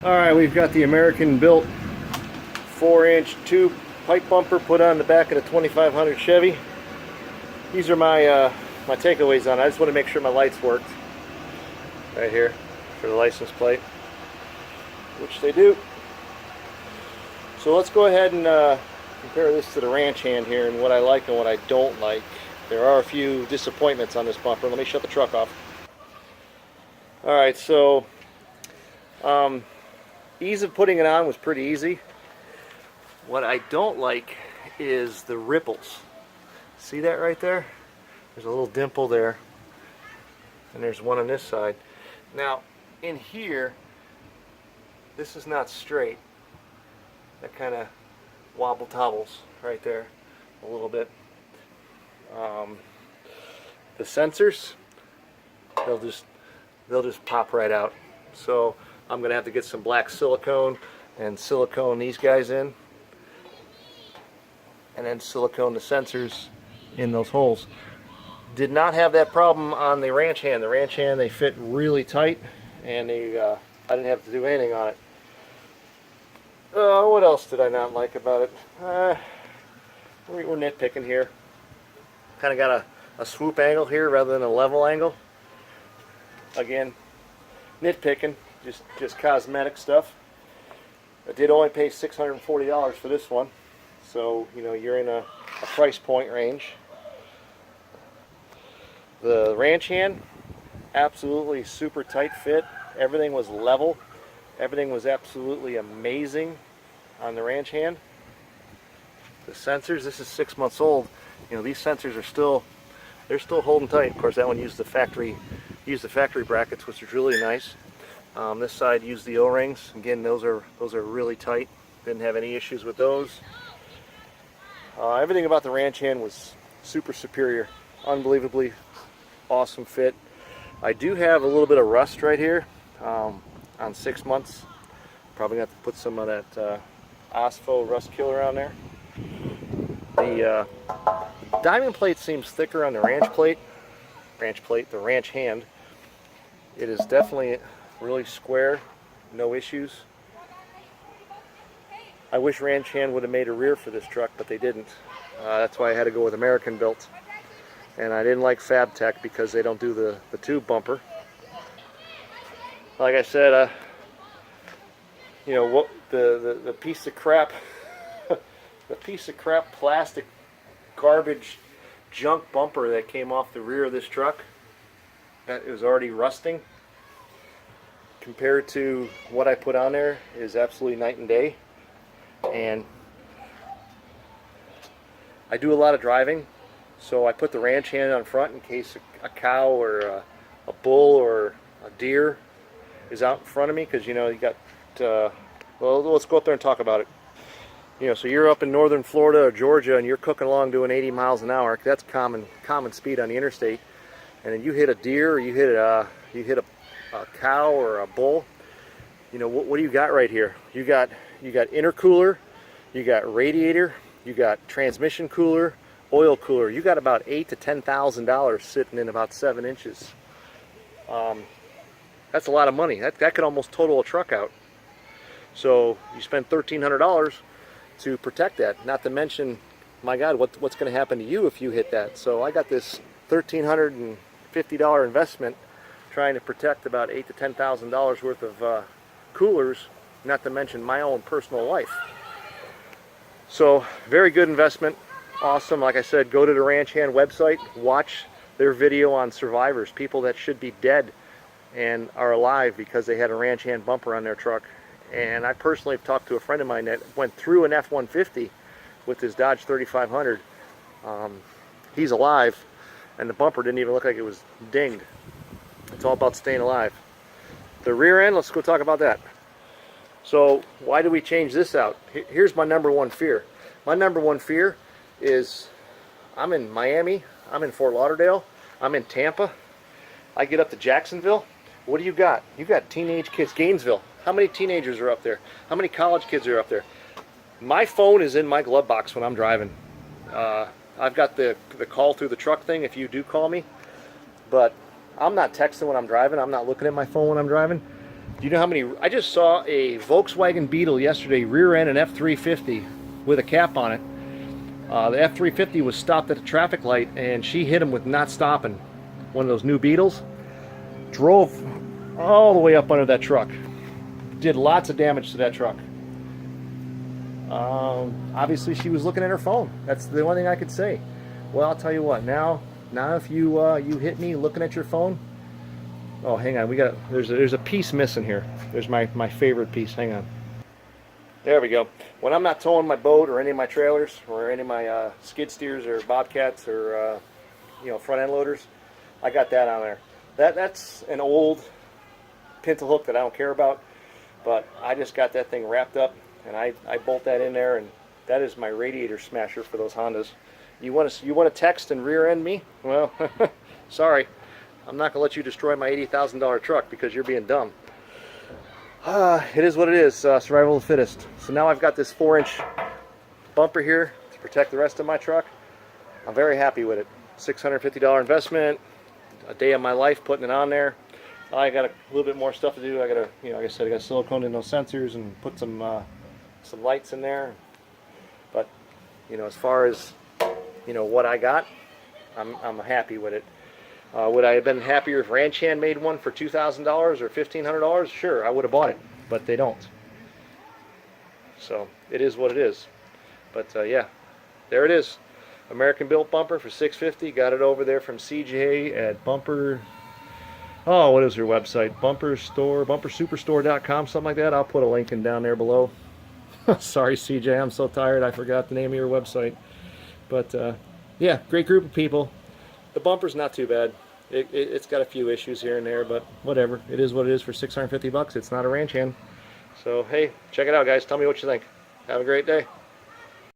Alright, we've got the American built 4-inch tube pipe bumper put on the back of the 2500 Chevy. These are my my takeaways on it. I just want to make sure my lights worked right here for the license plate, which they do. So let's go ahead and compare this to the ranch hand here and what I like and what I don't like. There are a few disappointments on this bumper. Let me shut the truck off. Alright, so ease of putting it on was pretty easy. What I don't like is the ripples. See that right there? There's a little dimple there, and there's one on this side. Now in here, this is not straight. That kind of wobble tobbles right there a little bit. The sensors, they'll just pop right out. So I'm gonna have to get some black silicone and silicone these guys in, and then silicone the sensors in those holes. Did not have that problem on the ranch hand. The ranch hand, they fit really tight, and I didn't have to do anything on it. What else did I not like about it? We're nitpicking here. Kind of got a swoop angle here rather than a level angle. Again, nitpicking, just cosmetic stuff. I did only pay $640 for this one, so you know you're in a price point range. The ranch hand, absolutely super tight fit. Everything was level. Everything was absolutely amazing on the ranch hand. The sensors, this is 6 months old. You know, these sensors are they're still holding tight. Of course, that one used the factory brackets, which is really nice. This side used the O-rings. Again, those are really tight. Didn't have any issues with those. Everything about the ranch hand was super superior. Unbelievably awesome fit. I do have a little bit of rust right here on 6 months. Probably have to put some of that Osfo rust killer on there. The diamond plate seems thicker on the the ranch hand. It is definitely really square, no issues. I wish ranch hand would have made a rear for this truck, but they didn't. That's why I had to go with American built. And I didn't like Fabtech because they don't do the tube bumper. Like I said, you know what, the piece of crap, the piece of crap plastic garbage junk bumper that came off the rear of this truck, that is already rusting, compared to what I put on there is absolutely night and day. And I do a lot of driving, so I put the ranch hand on front in case a cow or a bull or a deer is out in front of me, because you know you got well, let's go up there and talk about it. You know, so you're up in northern Florida or Georgia and you're cooking along doing 80 miles an hour. That's common speed on the interstate. And then you hit a deer, or you hit a cow or a bull. You know, what do you got right here? You got intercooler, you got radiator, you got transmission cooler, oil cooler. You got about $8,000 to $10,000 sitting in about 7 inches. That's a lot of money. That could almost total a truck out. So you spend $1,300 to protect that. Not to mention, my God, what's going to happen to you if you hit that? So I got this $1,350 investment trying to protect about $8,000 to $10,000 worth of coolers, not to mention my own personal life. So very good investment. Awesome. Like I said, go to the Ranch Hand website, watch their video on survivors, people that should be dead and are alive because they had a ranch hand bumper on their truck. And I personally have talked to a friend of mine that went through an F-150 with his Dodge 3500. He's alive, and the bumper didn't even look like it was dinged. It's all about staying alive. The rear end, let's go talk about that. So why do we change this out? Here's my number one fear. My number one fear is I'm in Miami, I'm in Fort Lauderdale, I'm in Tampa. I get up to Jacksonville. What do you got? You got teenage kids. Gainesville. How many teenagers are up there? How many college kids are up there? My phone is in my glove box when I'm driving. I've got the call through the truck thing if you do call me, but I'm not texting when I'm driving. I'm not looking at my phone when I'm driving. Do you know how many? I just saw a Volkswagen Beetle yesterday rear end an F350 with a cap on it. The F350 was stopped at a traffic light and she hit him with not stopping. One of those new Beetles. Drove all the way up under that truck. Did lots of damage to that truck. Obviously she was looking at her phone. That's the only thing I could say. Well, I'll tell you what, now if you you hit me looking at your phone. Oh, hang on, there's a piece missing here. There's my favorite piece. Hang on. There we go. When I'm not towing my boat or any of my trailers or any of my skid steers or bobcats or you know, front end loaders, I got that on there. That's an old pintle hook that I don't care about, but I just got that thing wrapped up and I bolt that in there, and that is my radiator smasher for those Hondas. You want to text and rear end me? Well, sorry, I'm not gonna let you destroy my $80,000 truck because you're being dumb. It is what it is. Survival of the fittest. So now I've got this 4-inch bumper here to protect the rest of my truck. I'm very happy with it. $650 investment, a day of my life putting it on there. I got a little bit more stuff to do. I got to, you know, like I said, I got silicone in those sensors and put some lights in there. But you know, as far as you know what I got, I'm happy with it. Would I have been happier if Ranch Hand made one for $2,000 or $1,500? Sure, I would have bought it, but they don't. So it is what it is. But yeah, there it is. American built bumper for $650. Got it over there from CJ at Bumper. Oh, what is her website? Bumper Store, bumpersuperstore.com, something like that. I'll put a link in down there below. Sorry, CJ, I'm so tired. I forgot the name of your website. But yeah, great group of people. The bumper's not too bad. It's got a few issues here and there, but whatever. It is what it is for $650. It's not a Ranch Hand. So hey, check it out, guys. Tell me what you think. Have a great day.